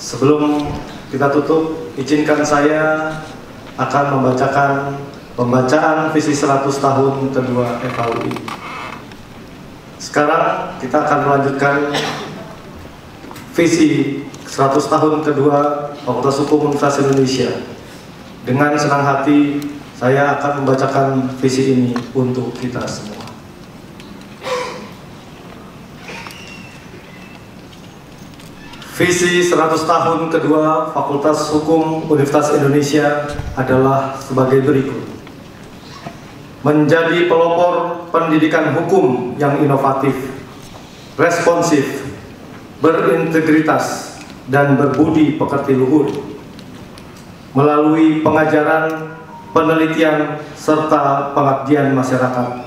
Sebelum kita tutup, izinkan saya akan membacakan pembacaan visi 100 tahun kedua FHUI. Sekarang kita akan melanjutkan visi 100 tahun kedua Fakultas Hukum Universitas Indonesia. Dengan senang hati, saya akan membacakan visi ini untuk kita semua. Visi 100 tahun kedua Fakultas Hukum Universitas Indonesia adalah sebagai berikut. Menjadi pelopor pendidikan hukum yang inovatif, responsif, berintegritas, dan berbudi pekerti luhur. Melalui pengajaran, penelitian, serta pengabdian masyarakat.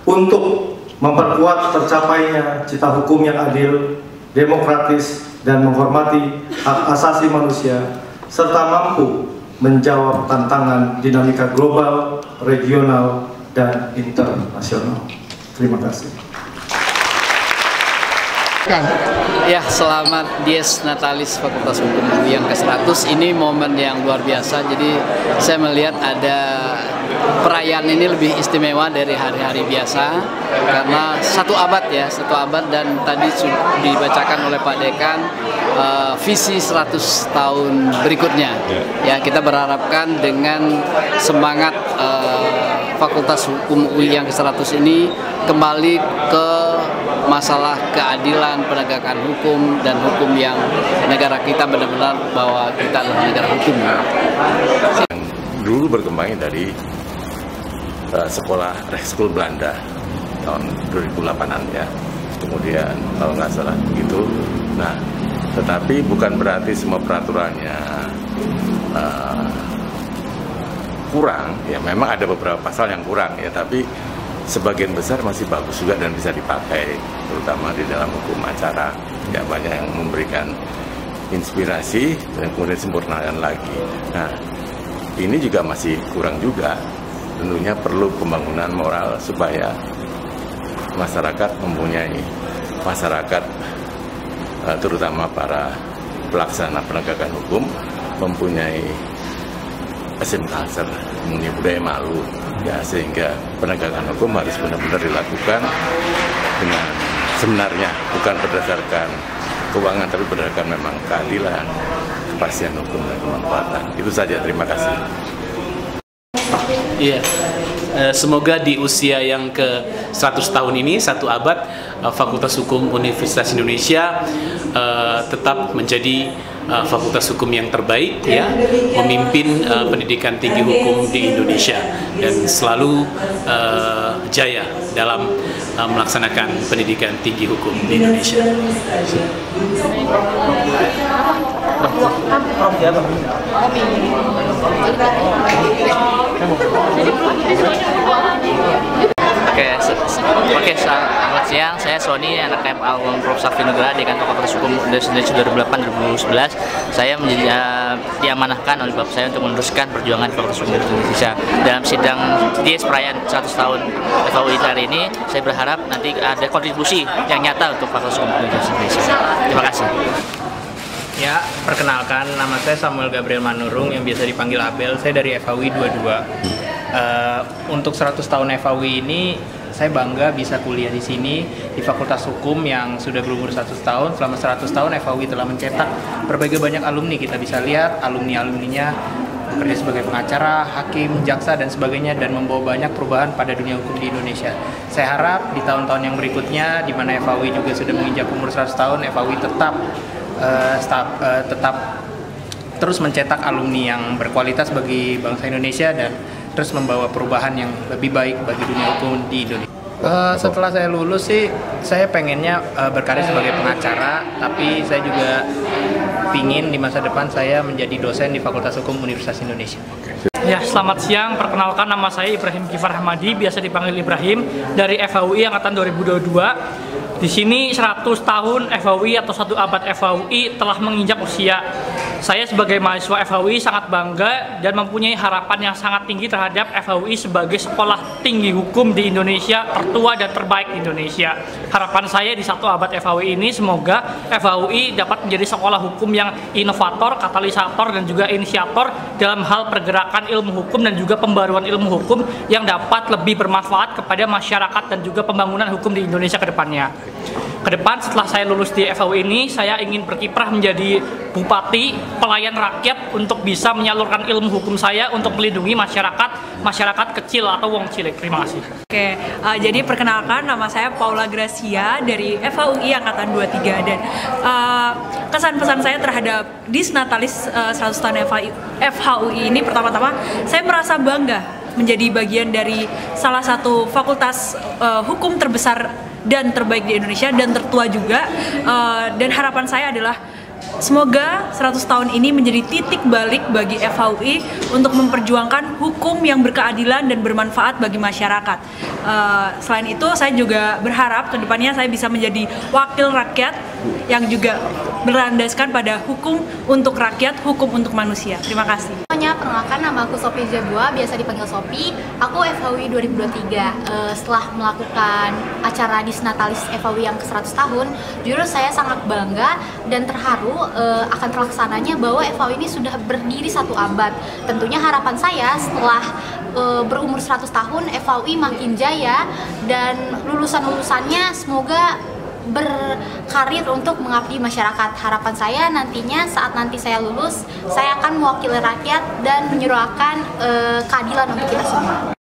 Untuk memperkuat tercapainya cita hukum yang adil, demokratis, dan menghormati hak asasi manusia, serta mampu menjawab tantangan dinamika global, regional, dan internasional. Terima kasih. Ya, selamat Dies Natalis Fakultas Hukum yang ke-100. Ini momen yang luar biasa, jadi saya melihat ada perayaan ini lebih istimewa dari hari-hari biasa karena satu abad dan tadi sudah dibacakan oleh Pak Dekan visi 100 tahun berikutnya. Ya, kita berharapkan dengan semangat Fakultas Hukum UI yang ke-100 ini kembali ke masalah keadilan, penegakan hukum, dan hukum yang negara kita benar-benar bahwa kita adalah negara hukum. Dulu berkembangnya dari sekolah Rijkschool Belanda tahun 2008-an ya, kemudian kalau nggak salah begitu. Nah, tetapi bukan berarti semua peraturannya kurang ya, memang ada beberapa pasal yang kurang ya, tapi sebagian besar masih bagus juga dan bisa dipakai, terutama di dalam hukum acara ya, banyak yang memberikan inspirasi dan kemudian sempurnakan lagi. Nah, ini juga masih kurang juga. Tentunya perlu pembangunan moral supaya masyarakat terutama para pelaksana penegakan hukum mempunyai asem culture, mempunyai budaya malu ya, sehingga penegakan hukum harus benar-benar dilakukan dengan sebenarnya, bukan berdasarkan keuangan tapi berdasarkan memang keadilan, kepastian hukum, dan kemanfaatan. Itu saja, terima kasih. Iya, semoga di usia yang ke-100 tahun ini, 1 abad, Fakultas Hukum Universitas Indonesia tetap menjadi fakultas hukum yang terbaik ya, memimpin pendidikan tinggi hukum di Indonesia dan selalu jaya dalam melaksanakan pendidikan tinggi hukum di Indonesia. Oke, selamat siang. Saya Sony, anak KMA Prof. Safi Nugraha, Dekan Fakultas Hukum Indonesia 2008-2011. Saya diamanahkan oleh Bapak saya untuk meneruskan perjuangan Fakultas Hukum Indonesia. Dalam sidang Dies perayaan 100 tahun FHUI hari ini, saya berharap nanti ada kontribusi yang nyata untuk Fakultas Hukum Indonesia. Terima kasih. Ya, perkenalkan, nama saya Samuel Gabriel Manurung yang biasa dipanggil Abel. Saya dari FHUI 22. Untuk 100 tahun FHUI ini, saya bangga bisa kuliah di sini di Fakultas Hukum yang sudah berumur 100 tahun. Selama 100 tahun FHUI telah mencetak berbagai banyak alumni. Kita bisa lihat alumni-alumninya bekerja sebagai pengacara, hakim, jaksa, dan sebagainya, dan membawa banyak perubahan pada dunia hukum di Indonesia. Saya harap di tahun-tahun yang berikutnya, di mana FHUI juga sudah menginjak umur 100 tahun, FHUI tetap terus mencetak alumni yang berkualitas bagi bangsa Indonesia dan terus membawa perubahan yang lebih baik bagi dunia hukum di Indonesia. Setelah saya lulus sih, saya pengennya berkarir sebagai pengacara, tapi saya juga pingin di masa depan saya menjadi dosen di Fakultas Hukum Universitas Indonesia. Ya, selamat siang. Perkenalkan, nama saya Ibrahim Kifar Hamadi, biasa dipanggil Ibrahim, dari FHUI angkatan 2022. Di sini 100 tahun FHUI atau 1 abad FHUI telah menginjak usia. Saya sebagai mahasiswa FHUI sangat bangga dan mempunyai harapan yang sangat tinggi terhadap FHUI sebagai sekolah tinggi hukum di Indonesia, tertua dan terbaik di Indonesia. Harapan saya di 1 abad FHUI ini semoga FHUI dapat menjadi sekolah hukum yang inovator, katalisator dan juga inisiator dalam hal pergerakan ilmu hukum dan juga pembaruan ilmu hukum yang dapat lebih bermanfaat kepada masyarakat dan juga pembangunan hukum di Indonesia ke depannya. Kedepan setelah saya lulus di FHUI ini, saya ingin berkiprah menjadi bupati, pelayan rakyat untuk bisa menyalurkan ilmu hukum saya untuk melindungi masyarakat kecil atau wong cilik. Terima kasih. Oke, jadi perkenalkan nama saya Paula Gracia dari FHUI Angkatan 23 dan kesan pesan saya terhadap Disnatalis 100 tahun FHUI ini pertama-tama saya merasa bangga menjadi bagian dari salah satu fakultas hukum terbesar dan terbaik di Indonesia dan tertua juga, dan harapan saya adalah semoga 100 tahun ini menjadi titik balik bagi FHUI untuk memperjuangkan hukum yang berkeadilan dan bermanfaat bagi masyarakat. Selain itu saya juga berharap kedepannya saya bisa menjadi wakil rakyat yang juga berlandaskan pada hukum untuk rakyat, hukum untuk manusia. Terima kasih. Perkenalkan, nama aku Sophie Jabua, biasa dipanggil Sophie. Aku FHUI 2023. Setelah melakukan acara Disnatalis FHUI yang ke-100 tahun, jujur saya sangat bangga dan terharu akan terlaksananya bahwa FHUI ini sudah berdiri 1 abad. Tentunya harapan saya setelah berumur 100 tahun, FHUI makin jaya dan lulusan-lulusannya semoga berkarir untuk mengabdi masyarakat. Harapan saya nantinya saat nanti saya lulus, saya akan mewakili rakyat dan menyuarakan keadilan untuk kita semua.